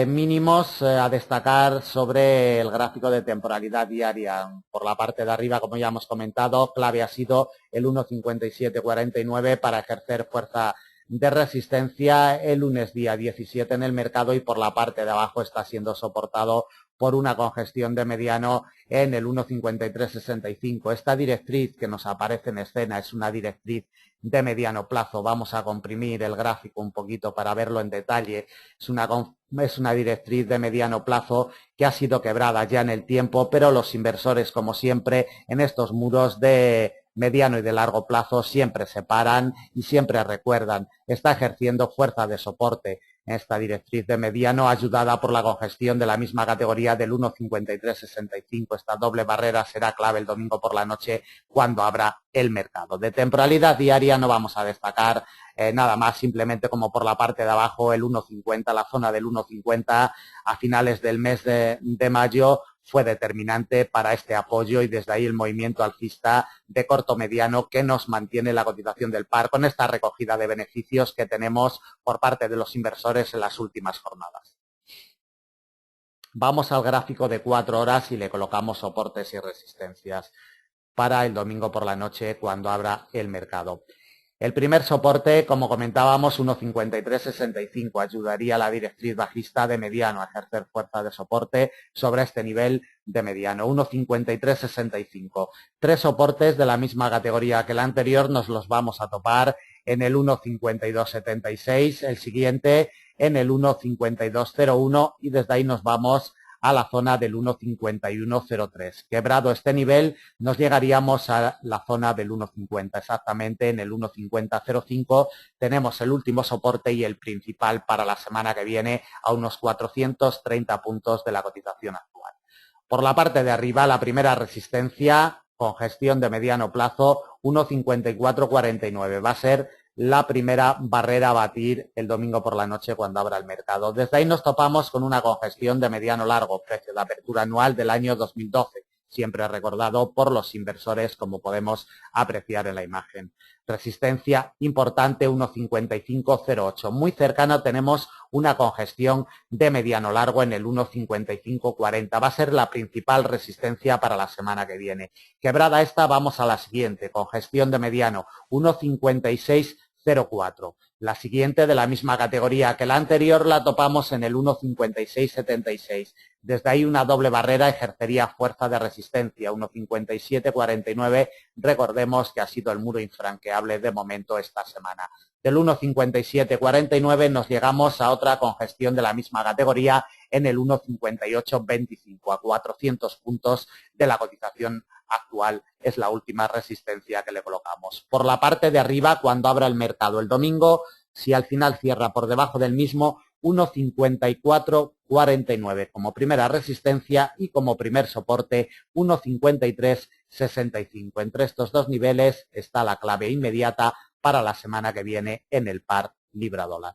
mínimos a destacar sobre el gráfico de temporalidad diaria. Por la parte de arriba, como ya hemos comentado, clave ha sido el 1,5749 para ejercer fuerza de resistencia el lunes día 17 en el mercado, y por la parte de abajo está siendo soportado por una congestión de mediano en el 1,5365. Esta directriz que nos aparece en escena es una directriz de mediano plazo. Vamos a comprimir el gráfico un poquito para verlo en detalle. Es una directriz de mediano plazo que ha sido quebrada ya en el tiempo, pero los inversores, como siempre, en estos muros de mediano y de largo plazo siempre se paran y siempre recuerdan. Está ejerciendo fuerza de soporte esta directriz de mediano, ayudada por la congestión de la misma categoría del 1,5365. Esta doble barrera será clave el domingo por la noche cuando abra el mercado. De temporalidad diaria no vamos a destacar nada más, simplemente como por la parte de abajo el 1,50, la zona del 1,50 a finales del mes de mayo fue determinante para este apoyo, y desde ahí el movimiento alcista de corto mediano que nos mantiene la cotización del par con esta recogida de beneficios que tenemos por parte de los inversores en las últimas jornadas. Vamos al gráfico de 4 horas y le colocamos soportes y resistencias para el domingo por la noche cuando abra el mercado. El primer soporte, como comentábamos, 1,5365, ayudaría a la directriz bajista de mediano a ejercer fuerza de soporte sobre este nivel de mediano, 1,5365. Tres soportes de la misma categoría que el anterior nos los vamos a topar en el 1,5276, el siguiente en el 1,5201, y desde ahí nos vamos a la zona del 1,5103. Quebrado este nivel, nos llegaríamos a la zona del 1,50, exactamente en el 1,5005. Tenemos el último soporte y el principal para la semana que viene a unos 430 puntos de la cotización actual. Por la parte de arriba, la primera resistencia, congestión de mediano plazo, 1,5449. Va a ser la primera barrera a batir el domingo por la noche cuando abra el mercado. Desde ahí nos topamos con una congestión de mediano largo, precio de apertura anual del año 2012, siempre recordado por los inversores, como podemos apreciar en la imagen. Resistencia importante, 1,5508. Muy cercano tenemos una congestión de mediano largo en el 1,5540. Va a ser la principal resistencia para la semana que viene. Quebrada esta, vamos a la siguiente, congestión de mediano, 1,5604. La siguiente, de la misma categoría que la anterior, la topamos en el 1,5676. Desde ahí una doble barrera ejercería fuerza de resistencia, 1,5749. Recordemos que ha sido el muro infranqueable de momento esta semana. Del 1,5749 nos llegamos a otra congestión de la misma categoría en el 1,5825, a 400 puntos de la cotización actual. Es la última resistencia que le colocamos. Por la parte de arriba, cuando abra el mercado el domingo, si al final cierra por debajo del mismo, 1,5449 como primera resistencia y como primer soporte 1,5365. Entre estos dos niveles está la clave inmediata para la semana que viene en el par libra-dólar.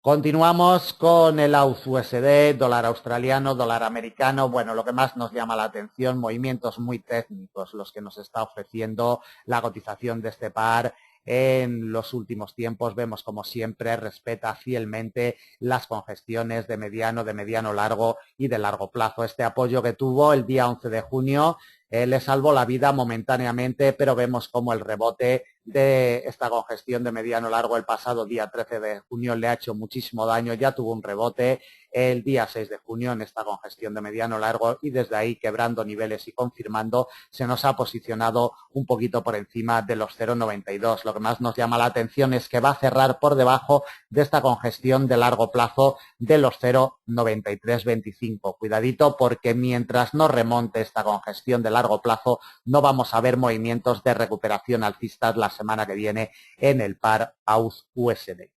Continuamos con el AUD-USD, dólar australiano, dólar americano. Bueno, lo que más nos llama la atención, movimientos muy técnicos los que nos está ofreciendo la cotización de este par. En los últimos tiempos vemos como siempre respeta fielmente las congestiones de mediano largo y de largo plazo. Este apoyo que tuvo el día 11 de junio le salvó la vida momentáneamente, pero vemos como el rebote de esta congestión de mediano largo el pasado día 13 de junio le ha hecho muchísimo daño, ya tuvo un rebote el día 6 de junio en esta congestión de mediano largo y desde ahí quebrando niveles y confirmando se nos ha posicionado un poquito por encima de los 0,92. Lo que más nos llama la atención es que va a cerrar por debajo de esta congestión de largo plazo de los 0,9325. Cuidadito porque mientras no remonte esta congestión de largo plazo no vamos a ver movimientos de recuperación alcistas la semana que viene en el par AUD-USD.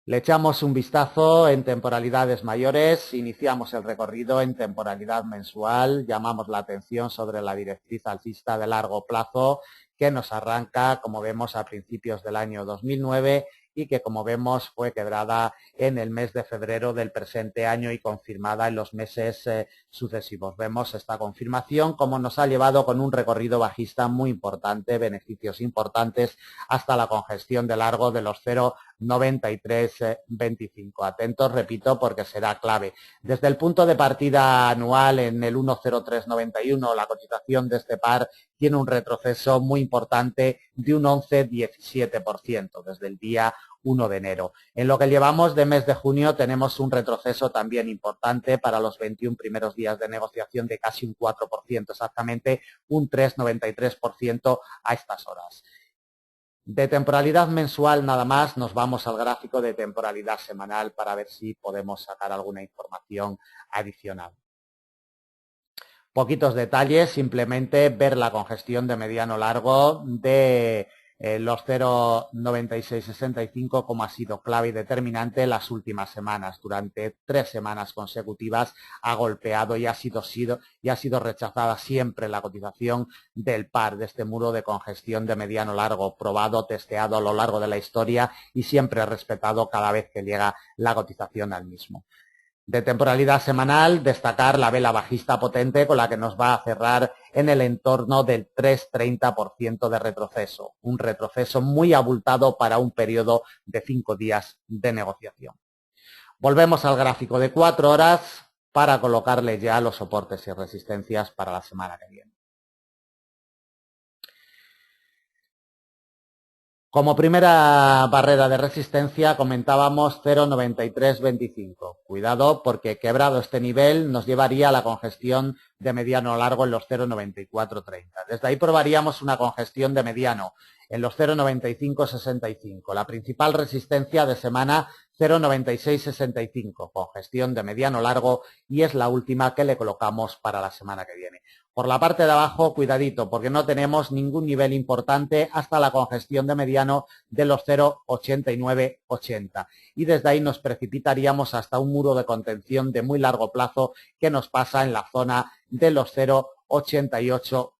Le echamos un vistazo en temporalidades mayores, iniciamos el recorrido en temporalidad mensual, llamamos la atención sobre la directriz alcista de largo plazo que nos arranca, como vemos, a principios del año 2009 y que, como vemos, fue quebrada en el mes de febrero del presente año y confirmada en los meses sucesivos. Vemos esta confirmación como nos ha llevado con un recorrido bajista muy importante, beneficios importantes hasta la congestión de largo de los 0,9325. Atentos, repito, porque será clave. Desde el punto de partida anual en el 1,0391, la cotización de este par tiene un retroceso muy importante de un 11,17% desde el día 1 de enero. En lo que llevamos de mes de junio tenemos un retroceso también importante para los 21 primeros días de negociación de casi un 4%, exactamente un 3,93% a estas horas. De temporalidad mensual nada más, nos vamos al gráfico de temporalidad semanal para ver si podemos sacar alguna información adicional. Poquitos detalles, simplemente ver la congestión de mediano largo de los 0,9665 como ha sido clave y determinante las últimas semanas. Durante 3 semanas consecutivas ha golpeado y ha sido rechazada siempre la cotización del par, de este muro de congestión de mediano largo, probado, testeado a lo largo de la historia y siempre respetado cada vez que llega la cotización al mismo. De temporalidad semanal, destacar la vela bajista potente con la que nos va a cerrar en el entorno del 3,30% de retroceso. Un retroceso muy abultado para un periodo de 5 días de negociación. Volvemos al gráfico de 4 horas para colocarle ya los soportes y resistencias para la semana que viene. Como primera barrera de resistencia comentábamos 0,9325. Cuidado porque quebrado este nivel nos llevaría a la congestión de mediano largo en los 0,9430. Desde ahí probaríamos una congestión de mediano en los 0,9565. La principal resistencia de semana 0,9665. Congestión de mediano largo y es la última que le colocamos para la semana que viene. Por la parte de abajo, cuidadito, porque no tenemos ningún nivel importante hasta la congestión de mediano de los 0,8980. Y desde ahí nos precipitaríamos hasta un muro de contención de muy largo plazo que nos pasa en la zona de los 0,8890.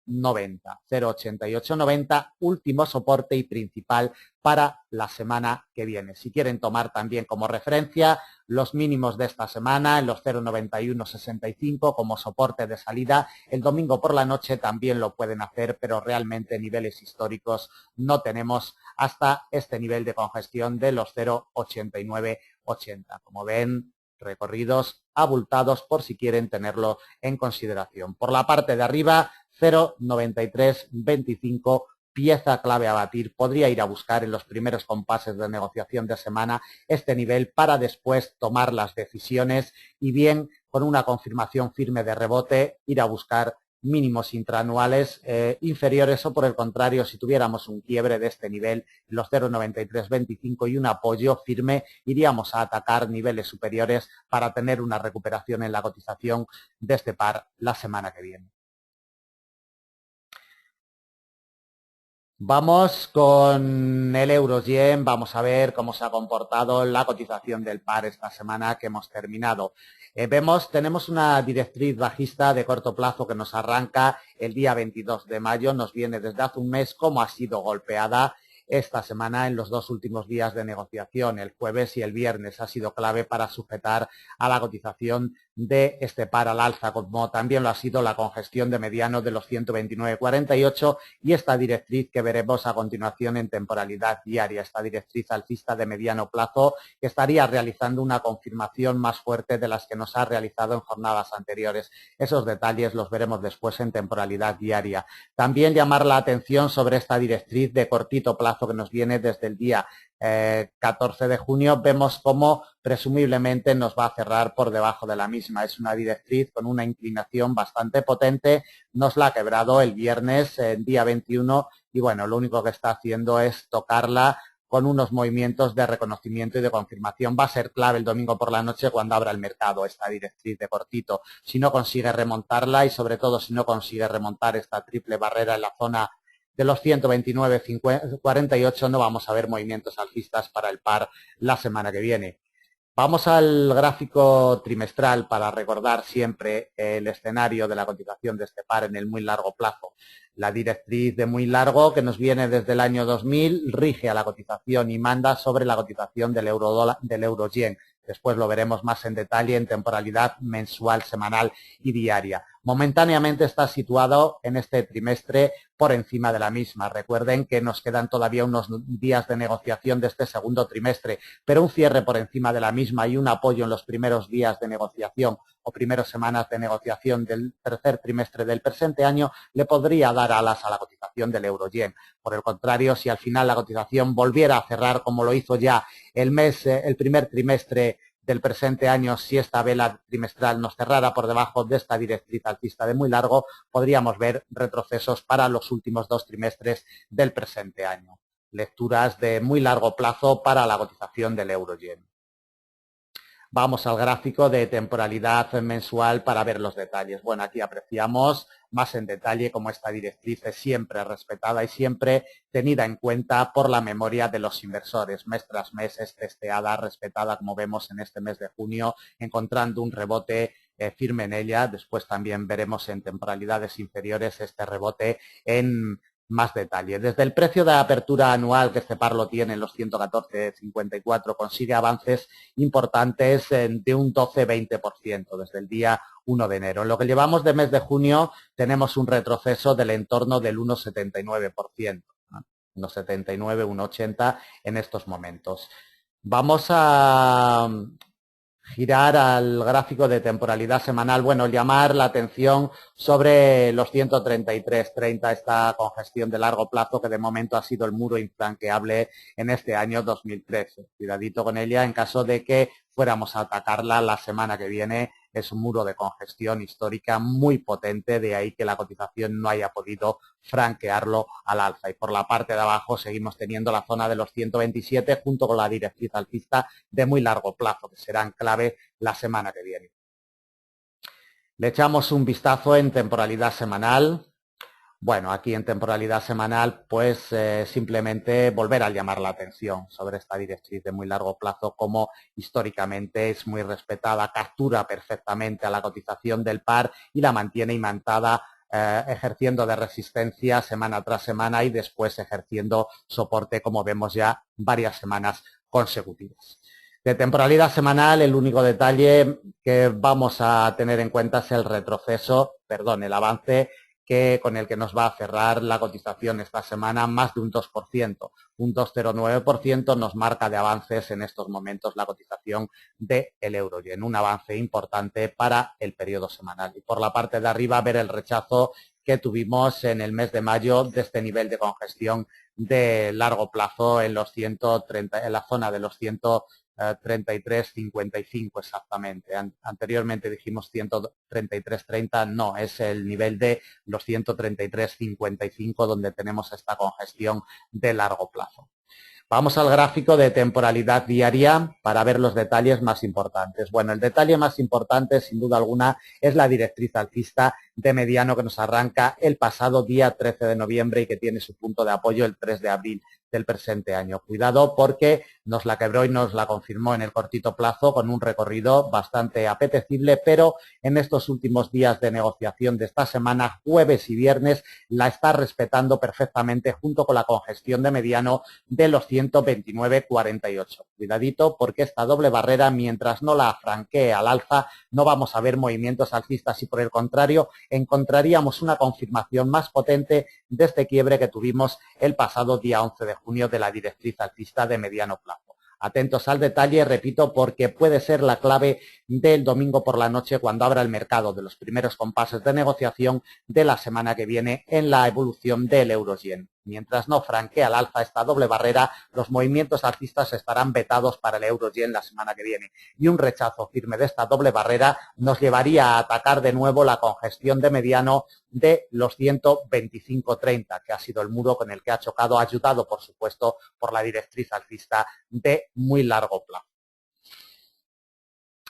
0,8890, último soporte y principal para la semana que viene. Si quieren tomar también como referencia los mínimos de esta semana en los 0,9165 como soporte de salida, el domingo por la noche también lo pueden hacer, pero realmente niveles históricos no tenemos hasta este nivel de congestión de los 0,8980. Como ven, recorridos abultados por si quieren tenerlo en consideración. Por la parte de arriba, 0,9325, pieza clave a batir. Podría ir a buscar en los primeros compases de negociación de semana este nivel para después tomar las decisiones y bien con una confirmación firme de rebote ir a buscar mínimos intraanuales inferiores o por el contrario, si tuviéramos un quiebre de este nivel, los 0,9325 y un apoyo firme, iríamos a atacar niveles superiores para tener una recuperación en la cotización de este par la semana que viene. Vamos con el euro-yen, vamos a ver cómo se ha comportado la cotización del par esta semana que hemos terminado. Tenemos una directriz bajista de corto plazo que nos arranca el día 22 de mayo, nos viene desde hace un mes cómo ha sido golpeada esta semana en los dos últimos días de negociación, el jueves y el viernes. Ha sido clave para sujetar a la cotización de este par al alza, como también lo ha sido la congestión de mediano de los 129,48 y esta directriz que veremos a continuación en temporalidad diaria, esta directriz alcista de mediano plazo que estaría realizando una confirmación más fuerte de las que nos ha realizado en jornadas anteriores. Esos detalles los veremos después en temporalidad diaria. También llamar la atención sobre esta directriz de cortito plazo que nos viene desde el día 14 de junio, vemos cómo presumiblemente nos va a cerrar por debajo de la misma. Es una directriz con una inclinación bastante potente, nos la ha quebrado el viernes, día 21, y bueno, lo único que está haciendo es tocarla con unos movimientos de reconocimiento y de confirmación. Va a ser clave el domingo por la noche cuando abra el mercado esta directriz de cortito. Si no consigue remontarla y sobre todo si no consigue remontar esta triple barrera en la zona de los 129,48 no vamos a ver movimientos alcistas para el par la semana que viene. Vamos al gráfico trimestral para recordar siempre el escenario de la cotización de este par en el muy largo plazo. La directriz de muy largo que nos viene desde el año 2000 rige a la cotización y manda sobre la cotización del euro-yen. Después lo veremos más en detalle en temporalidad mensual, semanal y diaria. Momentáneamente está situado en este trimestre por encima de la misma. Recuerden que nos quedan todavía unos días de negociación de este segundo trimestre, pero un cierre por encima de la misma y un apoyo en los primeros días de negociación o primeras semanas de negociación del tercer trimestre del presente año le podría dar alas a la cotización del euro-yen. Por el contrario, si al final la cotización volviera a cerrar como lo hizo ya el primer trimestre del presente año, si esta vela trimestral nos cerrara por debajo de esta directriz alcista de muy largo, podríamos ver retrocesos para los últimos dos trimestres del presente año. Lecturas de muy largo plazo para la cotización del euro-yen. Vamos al gráfico de temporalidad mensual para ver los detalles. Bueno, aquí apreciamos más en detalle cómo esta directriz es siempre respetada y siempre tenida en cuenta por la memoria de los inversores. Mes tras mes es testeada, respetada, como vemos en este mes de junio, encontrando un rebote firme en ella. Después también veremos en temporalidades inferiores este rebote en más detalle. Desde el precio de apertura anual que este par lo tiene en los 114,54 consigue avances importantes de un 12-20% desde el día 1 de enero. En lo que llevamos de mes de junio tenemos un retroceso del entorno del 1,79%, ¿no? 1,79, 1,80 en estos momentos. Vamos a girar al gráfico de temporalidad semanal, bueno, llamar la atención sobre los 133,30, esta congestión de largo plazo que de momento ha sido el muro infranqueable en este año 2013. Cuidadito con ella en caso de que fuéramos a atacarla la semana que viene. Es un muro de congestión histórica muy potente, de ahí que la cotización no haya podido franquearlo al alza. Y por la parte de abajo seguimos teniendo la zona de los 127 junto con la directriz alcista de muy largo plazo, que serán clave la semana que viene. Le echamos un vistazo en temporalidad semanal. Bueno, aquí en temporalidad semanal, pues simplemente volver a llamar la atención sobre esta directriz de muy largo plazo, como históricamente es muy respetada, captura perfectamente a la cotización del par y la mantiene imantada, ejerciendo de resistencia semana tras semana y después ejerciendo soporte, como vemos ya varias semanas consecutivas. De temporalidad semanal, el único detalle que vamos a tener en cuenta es el el avance con el que nos va a cerrar la cotización esta semana, más de un 2%. Un 2,09% nos marca de avances en estos momentos la cotización del euro-yen. Un avance importante para el periodo semanal. Y por la parte de arriba, ver el rechazo que tuvimos en el mes de mayo de este nivel de congestión de largo plazo en los 130, en la zona de los 133,55 exactamente. Anteriormente dijimos 133,30, no, es el nivel de los 133,55 donde tenemos esta congestión de largo plazo. Vamos al gráfico de temporalidad diaria para ver los detalles más importantes. Bueno, el detalle más importante, sin duda alguna, es la directriz alcista de mediano que nos arranca el pasado día 13 de noviembre y que tiene su punto de apoyo el 3 de abril. del presente año. Cuidado porque nos la quebró y nos la confirmó en el cortito plazo con un recorrido bastante apetecible, pero en estos últimos días de negociación de esta semana, jueves y viernes, la está respetando perfectamente junto con la congestión de mediano de los 129,48. Cuidadito porque esta doble barrera, mientras no la franquee al alza, no vamos a ver movimientos alcistas y por el contrario encontraríamos una confirmación más potente de este quiebre que tuvimos el pasado día 11 de junio de la directriz alcista de mediano plazo. Atentos al detalle, repito, porque puede ser la clave del domingo por la noche cuando abra el mercado de los primeros compases de negociación de la semana que viene en la evolución del euro-yen. Mientras no franquee al alza esta doble barrera, los movimientos alcistas estarán vetados para el euro-yen la semana que viene. Y un rechazo firme de esta doble barrera nos llevaría a atacar de nuevo la congestión de mediano de los 125,30, que ha sido el muro con el que ha chocado, ayudado, por supuesto, por la directriz alcista de muy largo plazo.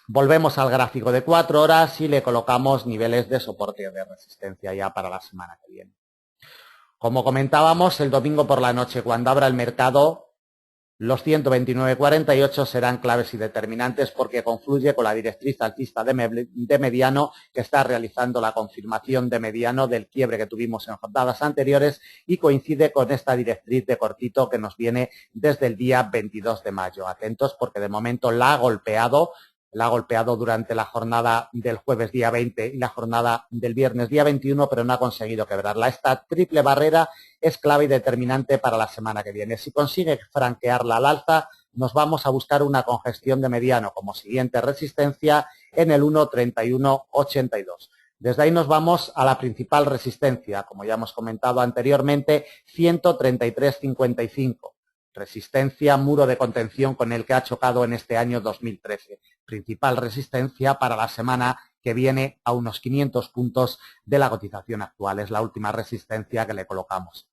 Volvemos al gráfico de 4 horas y le colocamos niveles de soporte y de resistencia ya para la semana que viene. Como comentábamos, el domingo por la noche, cuando abra el mercado, los 129,48 serán claves y determinantes porque confluye con la directriz alcista de mediano que está realizando la confirmación de mediano del quiebre que tuvimos en jornadas anteriores y coincide con esta directriz de cortito que nos viene desde el día 22 de mayo. Atentos porque de momento la ha golpeado durante la jornada del jueves día 20 y la jornada del viernes día 21, pero no ha conseguido quebrarla. Esta triple barrera es clave y determinante para la semana que viene. Si consigue franquearla al alza, nos vamos a buscar una congestión de mediano como siguiente resistencia en el 1,3182. Desde ahí nos vamos a la principal resistencia, como ya hemos comentado anteriormente, 133,55. Resistencia, muro de contención con el que ha chocado en este año 2013. Principal resistencia para la semana que viene a unos 500 puntos de la cotización actual. Es la última resistencia que le colocamos.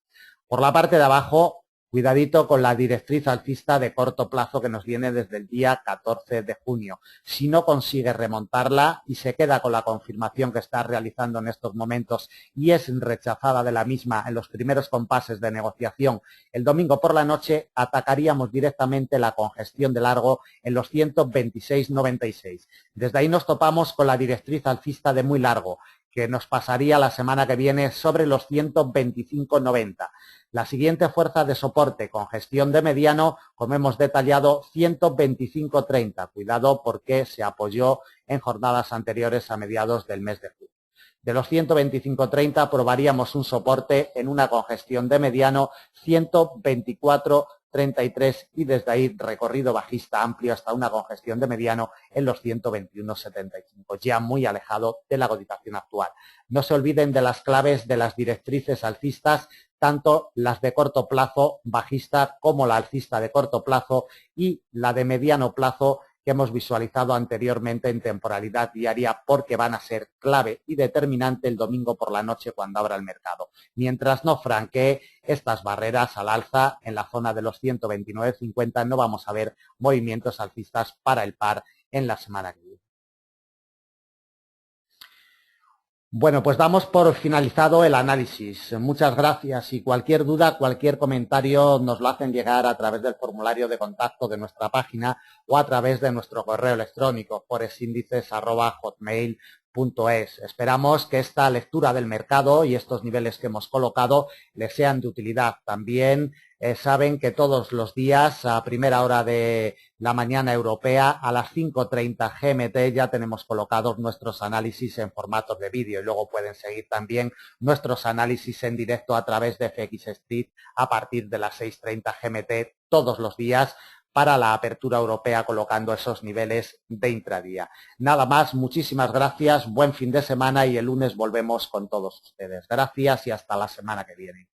Por la parte de abajo, cuidadito con la directriz alcista de corto plazo que nos viene desde el día 14 de junio. Si no consigue remontarla y se queda con la confirmación que está realizando en estos momentos y es rechazada de la misma en los primeros compases de negociación el domingo por la noche, atacaríamos directamente la congestión de largo en los 126,96. Desde ahí nos topamos con la directriz alcista de muy largo, que nos pasaría la semana que viene sobre los 125,90. La siguiente fuerza de soporte, congestión de mediano, como hemos detallado, 125,30. Cuidado porque se apoyó en jornadas anteriores a mediados del mes de julio. De los 125,30 probaríamos un soporte en una congestión de mediano 124,33 y desde ahí recorrido bajista amplio hasta una congestión de mediano en los 121,75, ya muy alejado de la cotización actual. No se olviden de las claves de las directrices alcistas, tanto las de corto plazo bajista como la alcista de corto plazo y la de mediano plazo que hemos visualizado anteriormente en temporalidad diaria porque van a ser clave y determinante el domingo por la noche cuando abra el mercado. Mientras no franquee estas barreras al alza en la zona de los 129,50 no vamos a ver movimientos alcistas para el par en la semana que viene. Bueno, pues damos por finalizado el análisis. Muchas gracias y cualquier duda, cualquier comentario nos lo hacen llegar a través del formulario de contacto de nuestra página o a través de nuestro correo electrónico foresindices@hotmail.es. Esperamos que esta lectura del mercado y estos niveles que hemos colocado les sean de utilidad. También saben que todos los días a primera hora de la mañana europea a las 5:30 GMT ya tenemos colocados nuestros análisis en formatos de vídeo y luego pueden seguir también nuestros análisis en directo a través de FX Street a partir de las 6:30 GMT todos los días para la apertura europea colocando esos niveles de intradía. Nada más, muchísimas gracias, buen fin de semana y el lunes volvemos con todos ustedes. Gracias y hasta la semana que viene.